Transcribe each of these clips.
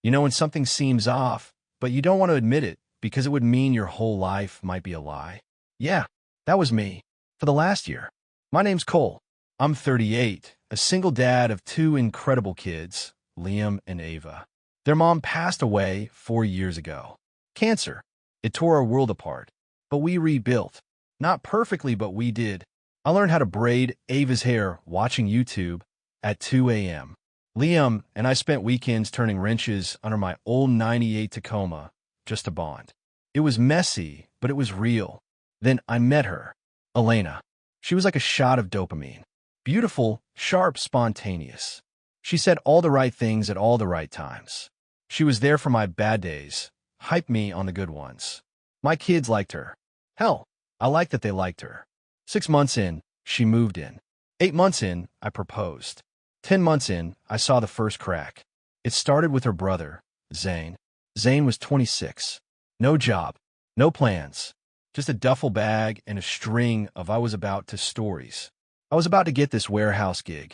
You know when something seems off, but you don't want to admit it because it would mean your whole life might be a lie? Yeah, that was me. For the last year. My name's Cole. I'm 38, a single dad of two incredible kids, Liam and Ava. Their mom passed away 4 years ago. Cancer. It tore our world apart. But we rebuilt. Not perfectly, but we did. I learned how to braid Ava's hair watching YouTube at 2 a.m. Liam and I spent weekends turning wrenches under my old '98 Tacoma just to bond. It was messy, but it was real. Then I met her, Elena. She was like a shot of dopamine. Beautiful, sharp, spontaneous. She said all the right things at all the right times. She was there for my bad days, hyped me on the good ones. My kids liked her. Hell, I liked that they liked her. 6 months in, she moved in. 8 months in, I proposed. 10 months in, I saw the first crack. It started with her brother, Zane. Zane was 26. No job, no plans, just a duffel bag and a string of I was about to stories. I was about to get this warehouse gig.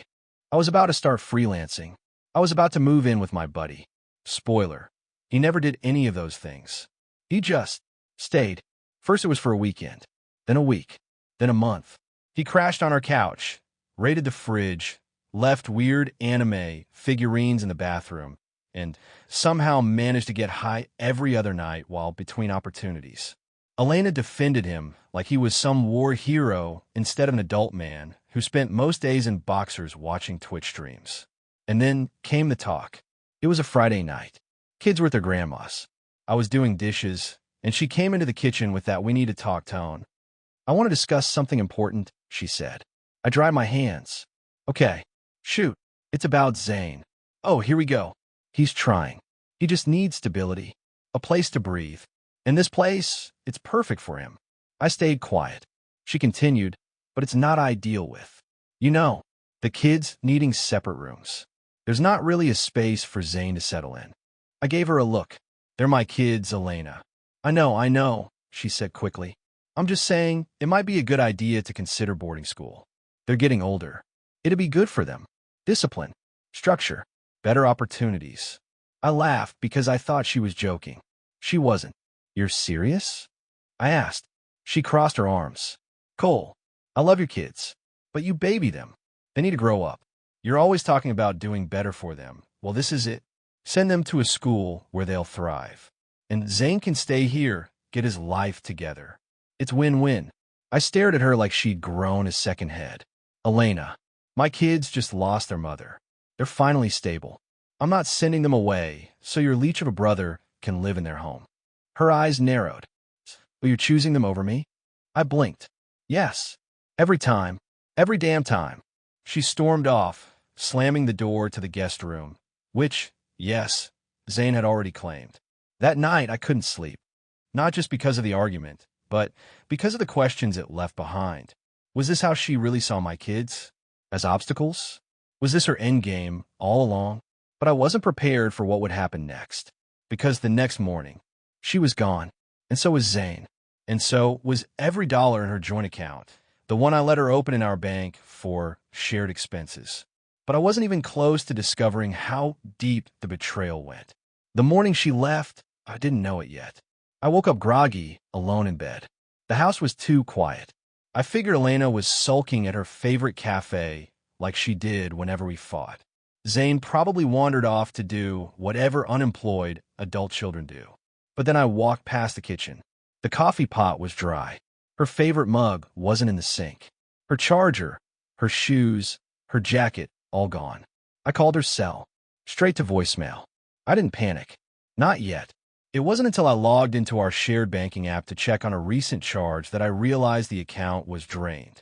I was about to start freelancing. I was about to move in with my buddy. Spoiler, he never did any of those things. He just stayed. First it was for a weekend, then a week, then a month. He crashed on our couch, raided the fridge, left weird anime figurines in the bathroom, and somehow managed to get high every other night while between opportunities. Elena defended him like he was some war hero instead of an adult man who spent most days in boxers watching Twitch streams. And then came the talk. It was a Friday night. Kids were at their grandma's. I was doing dishes, and she came into the kitchen with that we need to talk tone. I want to discuss something important, she said. I dried my hands. Okay, shoot. It's about Zane. Oh, here we go. He's trying. He just needs stability, a place to breathe. And this place, it's perfect for him. I stayed quiet. She continued, but it's not ideal with. You know, the kids needing separate rooms. There's not really a space for Zane to settle in. I gave her a look. They're my kids, Elena. I know, she said quickly. I'm just saying it might be a good idea to consider boarding school. They're getting older. It'd be good for them. Discipline, structure, better opportunities. I laughed because I thought she was joking. She wasn't. You're serious? I asked. She crossed her arms. Cole, I love your kids, but you baby them. They need to grow up. You're always talking about doing better for them. Well, this is it. Send them to a school where they'll thrive. And Zane can stay here, get his life together. It's win-win. I stared at her like she'd grown a second head. Elena, my kids just lost their mother. They're finally stable. I'm not sending them away, so your leech of a brother can live in their home. Her eyes narrowed. But you're choosing them over me? I blinked. Yes. Every time. Every damn time. She stormed off, slamming the door to the guest room, which, yes, Zane had already claimed. That night, I couldn't sleep. Not just because of the argument, but because of the questions it left behind. Was this how she really saw my kids? As obstacles? Was this her endgame all along? But I wasn't prepared for what would happen next. Because the next morning, she was gone, and so was Zane. And so was every dollar in her joint account, the one I let her open in our bank for shared expenses. But I wasn't even close to discovering how deep the betrayal went. The morning she left, I didn't know it yet. I woke up groggy, alone in bed. The house was too quiet. I figured Elena was sulking at her favorite cafe like she did whenever we fought. Zane probably wandered off to do whatever unemployed adult children do. But then I walked past the kitchen. The coffee pot was dry. Her favorite mug wasn't in the sink. Her charger, her shoes, her jacket, all gone. I called her cell. Straight to voicemail. I didn't panic. Not yet. It wasn't until I logged into our shared banking app to check on a recent charge that I realized the account was drained.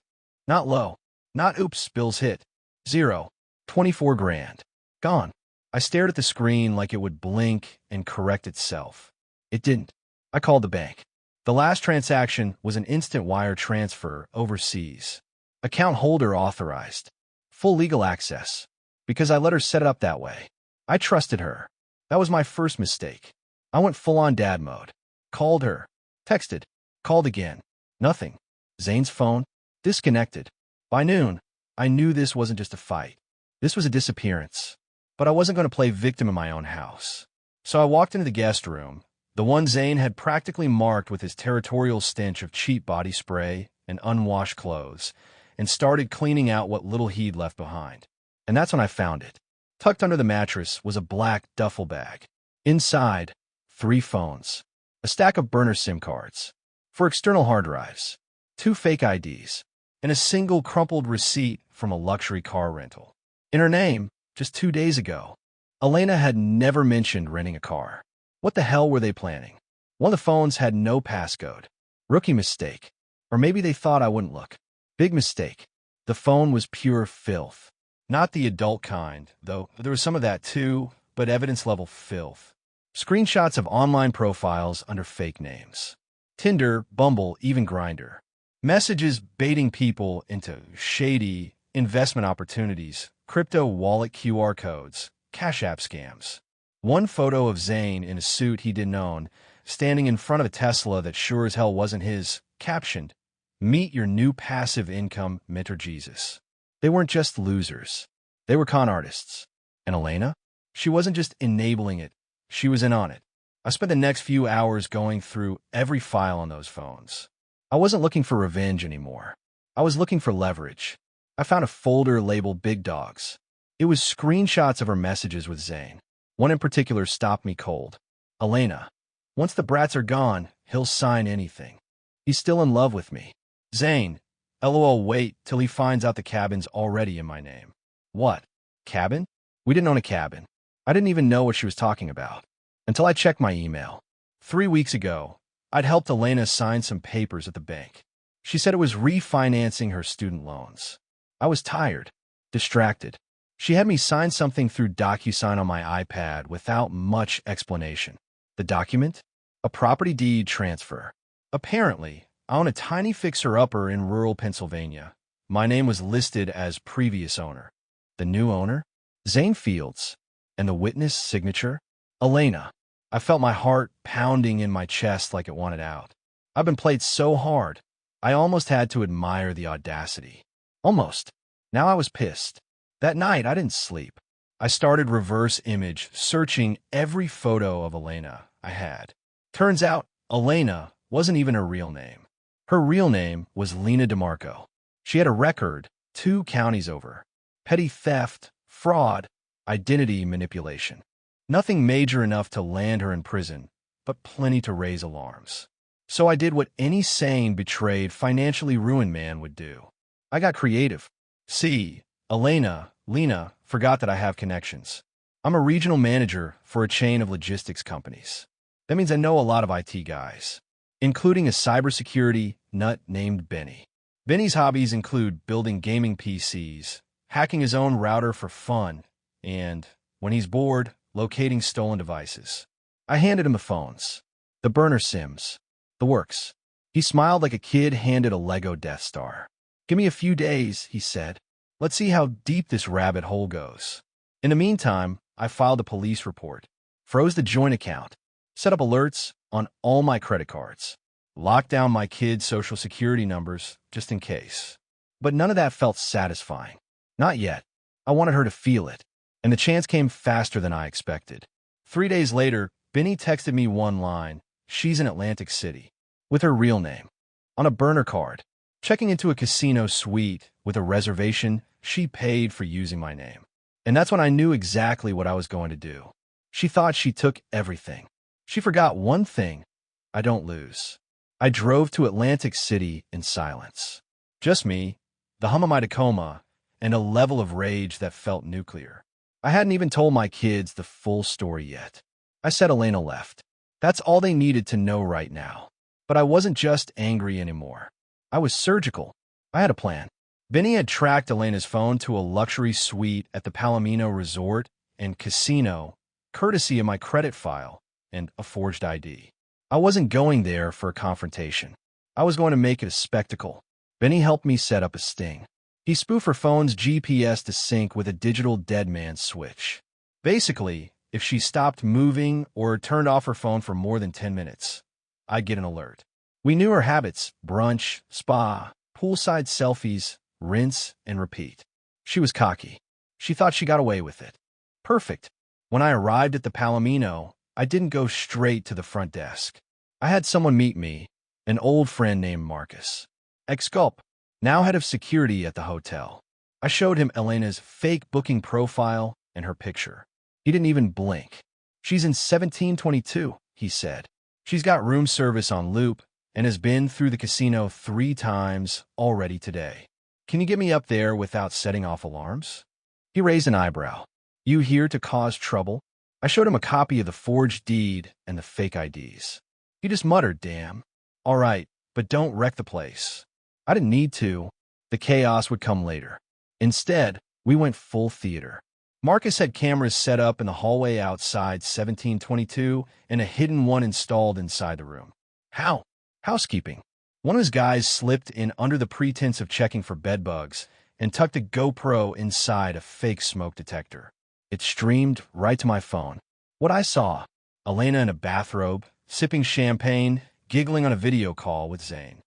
Not low. Not oops, bills hit. 0. 24 grand. Gone. I stared at the screen like it would blink and correct itself. It didn't. I called the bank. The last transaction was an instant wire transfer overseas. Account holder authorized. Full legal access. Because I let her set it up that way. I trusted her. That was my first mistake. I went full-on dad mode. Called her. Texted. Called again. Nothing. Zane's phone. Disconnected. By noon, I knew this wasn't just a fight. This was a disappearance. But I wasn't going to play victim in my own house. So I walked into the guest room, the one Zane had practically marked with his territorial stench of cheap body spray and unwashed clothes, and started cleaning out what little he'd left behind. And that's when I found it. Tucked under the mattress was a black duffel bag. Inside, 3 phones, a stack of burner SIM cards for external hard drives, 2 fake IDs, and a single crumpled receipt from a luxury car rental. In her name, just 2 days ago, Elena had never mentioned renting a car. What the hell were they planning? One of the phones had no passcode. Rookie mistake. Or maybe they thought I wouldn't look. Big mistake. The phone was pure filth. Not the adult kind, though there was some of that too, but evidence-level filth. Screenshots of online profiles under fake names. Tinder, Bumble, even Grindr. Messages baiting people into shady investment opportunities, crypto wallet QR codes, Cash App scams. One photo of Zane in a suit he didn't own, standing in front of a Tesla that sure as hell wasn't his, captioned, "Meet your new passive income mentor Jesus." They weren't just losers. They were con artists. And Elena? She wasn't just enabling it. She was in on it. I spent the next few hours going through every file on those phones. I wasn't looking for revenge anymore. I was looking for leverage. I found a folder labeled Big Dogs. It was screenshots of her messages with Zane. One in particular stopped me cold. Elena. Once the brats are gone, he'll sign anything. He's still in love with me. Zane. LOL, wait till he finds out the cabin's already in my name. What? Cabin? We didn't own a cabin. I didn't even know what she was talking about. Until I checked my email. 3 weeks ago, I'd helped Elena sign some papers at the bank. She said it was refinancing her student loans. I was tired, distracted. She had me sign something through DocuSign on my iPad without much explanation. The document? A property deed transfer. Apparently, I own a tiny fixer-upper in rural Pennsylvania. My name was listed as previous owner. The new owner? Zane Fields. And the witness signature? Elena. I felt my heart pounding in my chest like it wanted out. I've been played so hard. I almost had to admire the audacity. Almost. Now I was pissed. That night, I didn't sleep. I started reverse image searching every photo of Elena I had. Turns out, Elena wasn't even her real name. Her real name was Lena DeMarco. She had a record 2 counties over. Petty theft, fraud, identity manipulation. Nothing major enough to land her in prison, but plenty to raise alarms. So I did what any sane, betrayed, financially ruined man would do. I got creative. See, Lena, forgot that I have connections. I'm a regional manager for a chain of logistics companies. That means I know a lot of IT guys, including a cybersecurity nut named Benny. Benny's hobbies include building gaming PCs, hacking his own router for fun, and, when he's bored, locating stolen devices. I handed him the phones, the burner SIMs, the works. He smiled like a kid handed a Lego Death Star. "Give me a few days," he said. "Let's see how deep this rabbit hole goes." In the meantime, I filed a police report, froze the joint account, set up alerts on all my credit cards, locked down my kids' social security numbers just in case. But none of that felt satisfying. Not yet. I wanted her to feel it. And the chance came faster than I expected. 3 days later, Benny texted me one line, "She's in Atlantic City," with her real name, on a burner card, checking into a casino suite with a reservation she paid for using my name. And that's when I knew exactly what I was going to do. She thought she took everything. She forgot one thing: I don't lose. I drove to Atlantic City in silence. Just me, the hum of my Tacoma, and a level of rage that felt nuclear. I hadn't even told my kids the full story yet. I said Elena left. That's all they needed to know right now. But I wasn't just angry anymore. I was surgical. I had a plan. Benny had tracked Elena's phone to a luxury suite at the Palomino Resort and Casino, courtesy of my credit file and a forged ID. I wasn't going there for a confrontation. I was going to make it a spectacle. Benny helped me set up a sting. He spoofed her phone's GPS to sync with a digital dead man switch. Basically, if she stopped moving or turned off her phone for more than 10 minutes, I'd get an alert. We knew her habits: brunch, spa, poolside selfies, rinse and repeat. She was cocky. She thought she got away with it. Perfect. When I arrived at the Palomino, I didn't go straight to the front desk. I had someone meet me, an old friend named Marcus. Ex-Gulp, now head of security at the hotel. I showed him Elena's fake booking profile and her picture. He didn't even blink. She's in 1722, he said. She's got room service on loop and has been through the casino 3 times already today. Can you get me up there without setting off alarms? He raised an eyebrow. You here to cause trouble? I showed him a copy of the forged deed and the fake IDs. He just muttered, damn. All right, but don't wreck the place. I didn't need to. The chaos would come later. Instead, we went full theater. Marcus had cameras set up in the hallway outside 1722 and a hidden one installed inside the room. How? Housekeeping. One of his guys slipped in under the pretense of checking for bedbugs and tucked a GoPro inside a fake smoke detector. It streamed right to my phone. What I saw, Elena in a bathrobe, sipping champagne, giggling on a video call with Zane.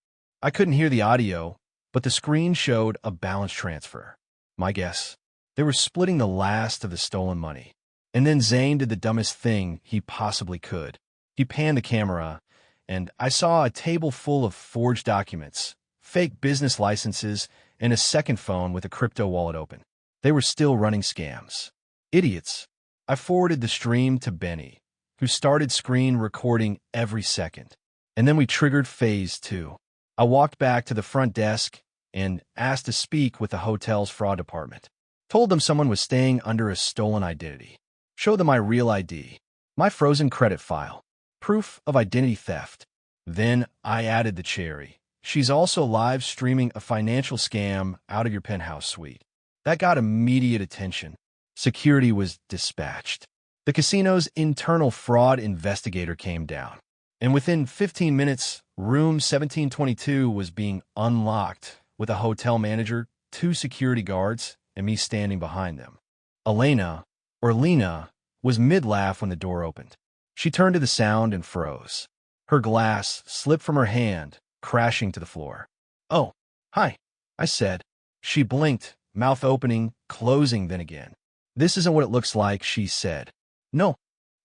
I couldn't hear the audio, but the screen showed a balance transfer. My guess, they were splitting the last of the stolen money. And then Zane did the dumbest thing he possibly could. He panned the camera, and I saw a table full of forged documents, fake business licenses, and a second phone with a crypto wallet open. They were still running scams. Idiots. I forwarded the stream to Benny, who started screen recording every second. And then we triggered phase 2. I walked back to the front desk and asked to speak with the hotel's fraud department. Told them someone was staying under a stolen identity. Showed them my real ID, my frozen credit file, proof of identity theft. Then I added the cherry. She's also live streaming a financial scam out of your penthouse suite. That got immediate attention. Security was dispatched. The casino's internal fraud investigator came down. And within 15 minutes, room 1722 was being unlocked with a hotel manager, 2 security guards, and me standing behind them. Elena, or Lena, was mid-laugh when the door opened. She turned to the sound and froze. Her glass slipped from her hand, crashing to the floor. Oh, hi, I said. She blinked, mouth opening, closing then again. This isn't what it looks like, she said. No.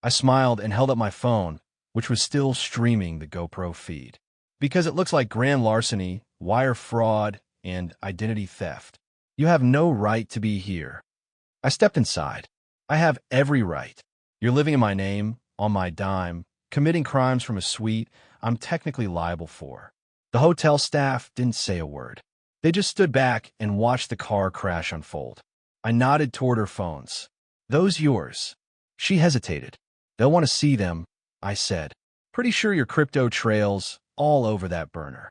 I smiled and held up my phone, which was still streaming the GoPro feed. Because it looks like grand larceny, wire fraud, and identity theft. You have no right to be here. I stepped inside. I have every right. You're living in my name, on my dime, committing crimes from a suite I'm technically liable for. The hotel staff didn't say a word. They just stood back and watched the car crash unfold. I nodded toward her phones. Those yours? She hesitated. They'll want to see them, I said. Pretty sure your crypto trails all over that burner.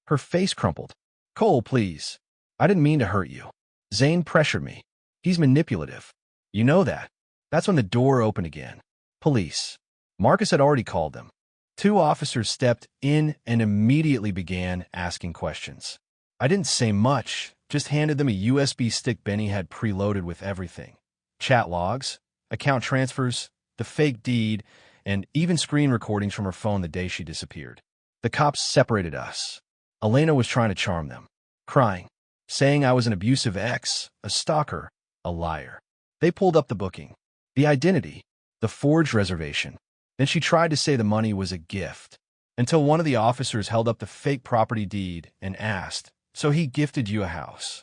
Her face crumpled. Cole, please. I didn't mean to hurt you. Zane pressured me. He's manipulative. You know that. That's when the door opened again. Police. Marcus had already called them. 2 officers stepped in and immediately began asking questions. I didn't say much, just handed them a USB stick Benny had preloaded with everything. Chat logs, account transfers, the fake deed, and even screen recordings from her phone the day she disappeared. The cops separated us. Elena was trying to charm them, crying, saying I was an abusive ex, a stalker, a liar. They pulled up the booking, the identity, the forged reservation. Then she tried to say the money was a gift, until one of the officers held up the fake property deed and asked, so he gifted you a house?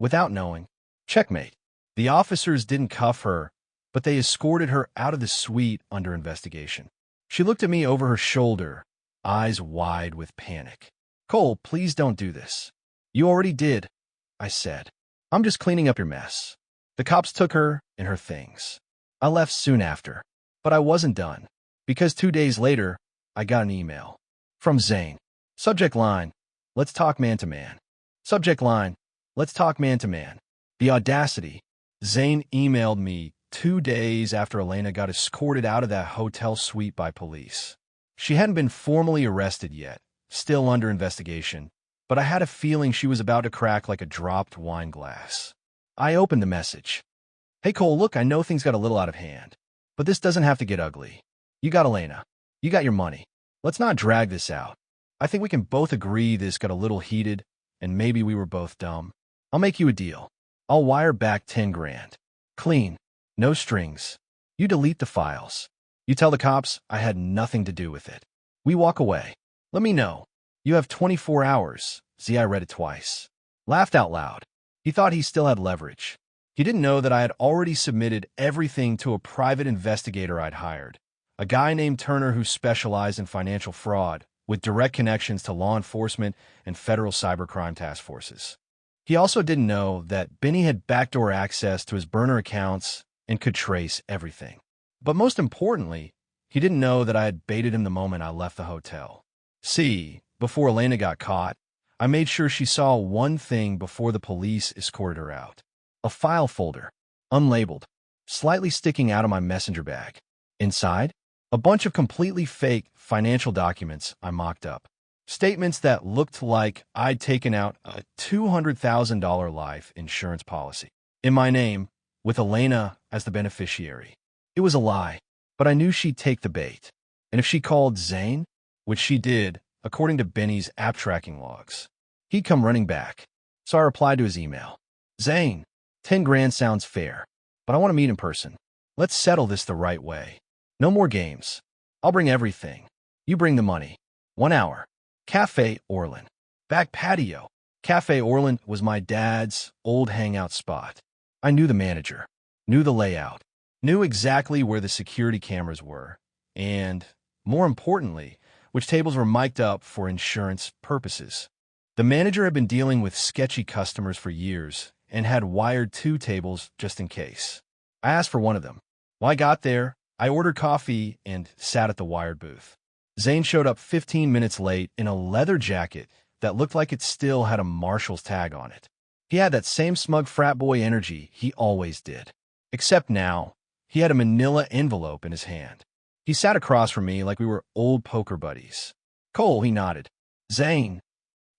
Without knowing. Checkmate. The officers didn't cuff her, but they escorted her out of the suite under investigation. She looked at me over her shoulder, eyes wide with panic. Cole, please don't do this. You already did, I said. I'm just cleaning up your mess. The cops took her and her things. I left soon after, but I wasn't done, because 2 days later, I got an email. From Zane. Subject line, let's talk man to man. Subject line, let's talk man to man. The audacity. Zane emailed me 2 days after Elena got escorted out of that hotel suite by police. She hadn't been formally arrested yet, still under investigation, but I had a feeling she was about to crack like a dropped wine glass. I opened the message. Hey Cole, look, I know things got a little out of hand, but this doesn't have to get ugly. You got Elena. You got your money. Let's not drag this out. I think we can both agree this got a little heated, and maybe we were both dumb. I'll make you a deal. I'll wire back 10 grand. Clean. No strings. You delete the files. You You tell the cops I had nothing to do with it. We walk away. Let me know. You have 24 hours. I read it twice. Laughed out loud. He thought he still had leverage. He didn't know that I had already submitted everything to a private investigator I'd hired, a guy named Turner who specialized in financial fraud, with direct connections to law enforcement and federal cybercrime task forces. He also didn't know that Benny had backdoor access to his burner accounts and could trace everything. But most importantly, he didn't know that I had baited him the moment I left the hotel. See, before Elena got caught, I made sure she saw one thing before the police escorted her out. A file folder, unlabeled, slightly sticking out of my messenger bag. Inside, a bunch of completely fake financial documents I mocked up. Statements that looked like I'd taken out a $200,000 life insurance policy in my name, with Elena as the beneficiary. It was a lie, but I knew she'd take the bait. And if she called Zane, which she did, according to Benny's app tracking logs, he'd come running back. So I replied to his email. Zane, 10 grand sounds fair, but I want to meet in person. Let's settle this the right way. No more games. I'll bring everything. You bring the money. 1 hour. Cafe Orland. Back patio. Cafe Orland was my dad's old hangout spot. I knew the manager, knew the layout, knew exactly where the security cameras were, and, more importantly, which tables were mic'd up for insurance purposes. The manager had been dealing with sketchy customers for years and had wired 2 tables just in case. I asked for one of them. When I got there, I ordered coffee and sat at the wired booth. Zane showed up 15 minutes late in a leather jacket that looked like it still had a marshal's tag on it. He had that same smug frat boy energy he always did. Except now, he had a manila envelope in his hand. He sat across from me like we were old poker buddies. Cole, he nodded. Zane.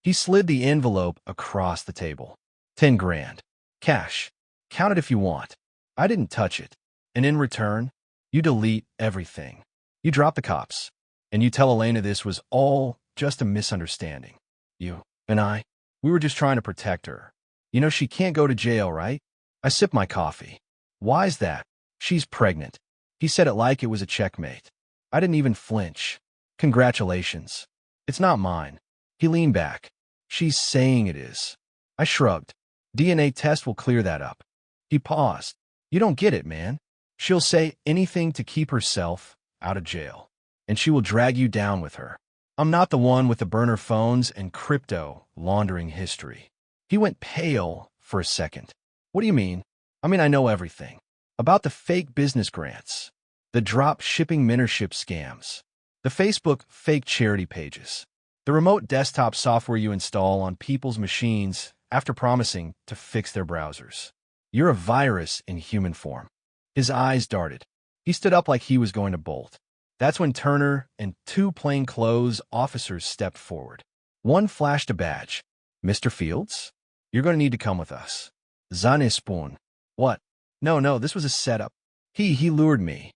He slid the envelope across the table. 10 grand. Cash. Count it if you want. I didn't touch it. And in return, you delete everything. You drop the cops. And you tell Elena this was all just a misunderstanding. You and I, we were just trying to protect her. You know she can't go to jail, right? I sipped my coffee. Why's that? She's pregnant. He said it like it was a checkmate. I didn't even flinch. Congratulations. It's not mine. He leaned back. She's saying it is. I shrugged. DNA test will clear that up. He paused. You don't get it, man. She'll say anything to keep herself out of jail. And she will drag you down with her. I'm not the one with the burner phones and crypto laundering history. He went pale for a second. What do you mean? I know everything. About the fake business grants, the drop shipping mentorship scams, the Facebook fake charity pages, the remote desktop software you install on people's machines after promising to fix their browsers. You're a virus in human form. His eyes darted. He stood up like he was going to bolt. That's when Turner and 2 plainclothes officers stepped forward. One flashed a badge. Mr. Fields? You're going to need to come with us. Zane Spoon. What? No, this was a setup. He lured me.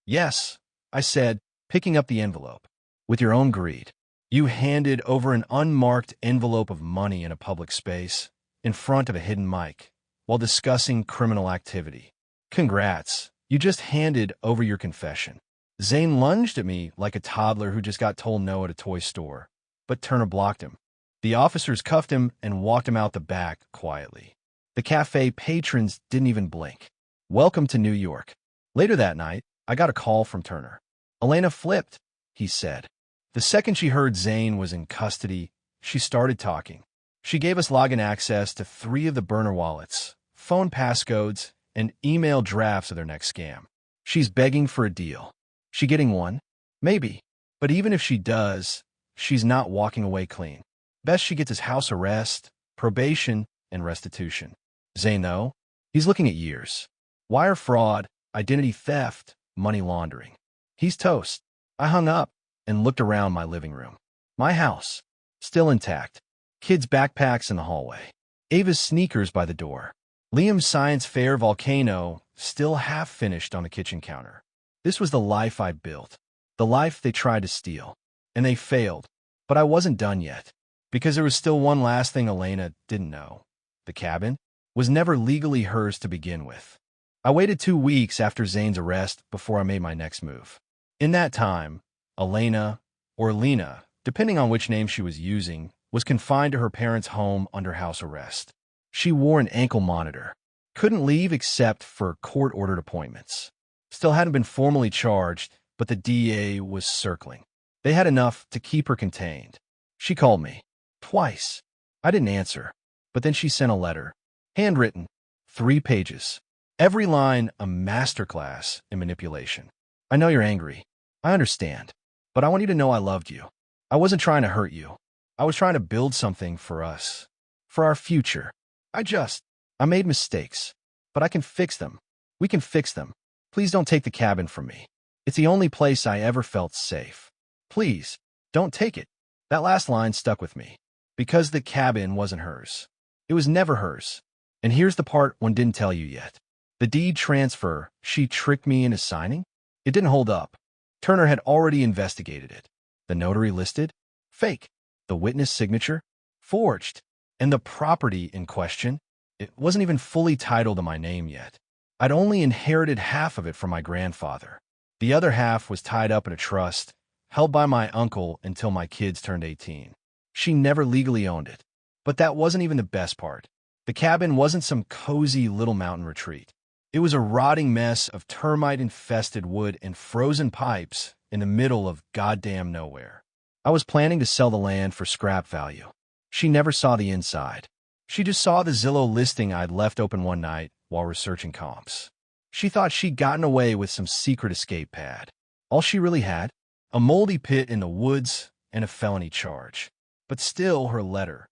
Yes, I said, picking up the envelope. With your own greed. You handed over an unmarked envelope of money in a public space, in front of a hidden mic, while discussing criminal activity. Congrats. You just handed over your confession. Zane lunged at me like a toddler who just got told no at a toy store, but Turner blocked him. The officers cuffed him and walked him out the back quietly. The cafe patrons didn't even blink. Welcome to New York. Later that night, I got a call from Turner. Elena flipped, he said. The second she heard Zane was in custody, she started talking. She gave us login access to 3 of the burner wallets, phone passcodes, and email drafts of their next scam. She's begging for a deal. She getting one? Maybe. But even if she does, she's not walking away clean. Best she gets is house arrest, probation, and restitution. Zane, though, he's looking at years. Wire fraud, identity theft, money laundering. He's toast. I hung up and looked around my living room. My house, still intact. Kids' backpacks in the hallway. Ava's sneakers by the door. Liam's science fair volcano, still half finished on the kitchen counter. This was the life I built, the life they tried to steal. And they failed. But I wasn't done yet, because there was still one last thing Elena didn't know. The cabin was never legally hers to begin with. I waited 2 weeks after Zane's arrest before I made my next move. In that time, Elena, or Lena, depending on which name she was using, was confined to her parents' home under house arrest. She wore an ankle monitor, couldn't leave except for court-ordered appointments. Still hadn't been formally charged, but the DA was circling. They had enough to keep her contained. She called me. Twice. I didn't answer, but then she sent a letter. Handwritten. 3 pages. Every line a masterclass in manipulation. I know you're angry. I understand. But I want you to know I loved you. I wasn't trying to hurt you. I was trying to build something for us. For our future. I made mistakes. But I can fix them. We can fix them. Please don't take the cabin from me. It's the only place I ever felt safe. Please, don't take it. That last line stuck with me. Because the cabin wasn't hers. It was never hers. And here's the part one didn't tell you yet. The deed transfer she tricked me into signing? It didn't hold up. Turner had already investigated it. The notary listed? Fake. The witness signature? Forged. And the property in question? It wasn't even fully titled in my name yet. I'd only inherited half of it from my grandfather. The other half was tied up in a trust, held by my uncle until my kids turned 18. She never legally owned it. But that wasn't even the best part. The cabin wasn't some cozy little mountain retreat. It was a rotting mess of termite-infested wood and frozen pipes in the middle of goddamn nowhere. I was planning to sell the land for scrap value. She never saw the inside. She just saw the Zillow listing I'd left open one night while researching comps. She thought she'd gotten away with some secret escape pad. All she really had? A moldy pit in the woods and a felony charge. But still, her letter.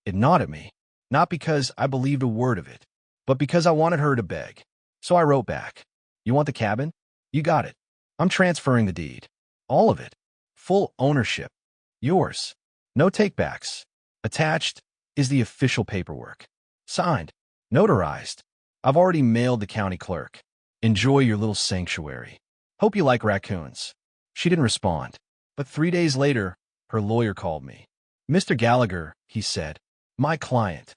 It gnawed at me. Not because I believed a word of it, but because I wanted her to beg. So I wrote back. You want the cabin? You got it. I'm transferring the deed. All of it. Full ownership. Yours. No takebacks. Attached is the official paperwork. Signed. Notarized. I've already mailed the county clerk. Enjoy your little sanctuary. Hope you like raccoons. She didn't respond. But 3 days later, her lawyer called me. Mr. Gallagher, he said. My client.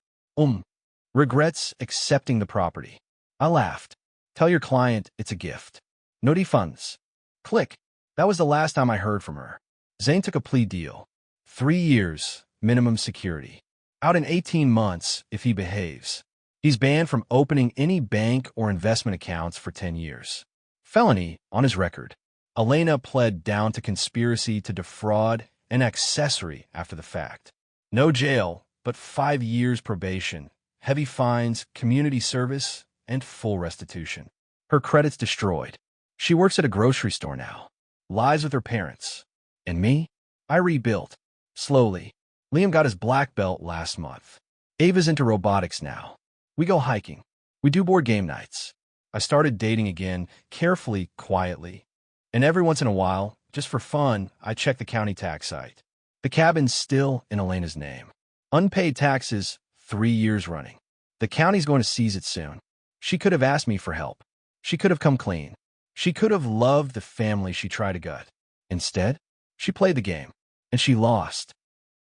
Regrets accepting the property. I laughed. Tell your client it's a gift. No defunds. Click. That was the last time I heard from her. Zane took a plea deal. 3 years, minimum security. Out in 18 months if he behaves. He's banned from opening any bank or investment accounts for 10 years. Felony on his record. Elena pled down to conspiracy to defraud and accessory after the fact. No jail, but 5 years probation, heavy fines, community service, and full restitution. Her credit's destroyed. She works at a grocery store now. Lives with her parents. And me? I rebuilt. Slowly. Liam got his black belt last month. Ava's into robotics now. We go hiking. We do board game nights. I started dating again, carefully, quietly. And every once in a while, just for fun, I check the county tax site. The cabin's still in Elena's name. Unpaid taxes, 3 years running. The county's going to seize it soon. She could have asked me for help. She could have come clean. She could have loved the family she tried to gut. Instead, she played the game. And she lost.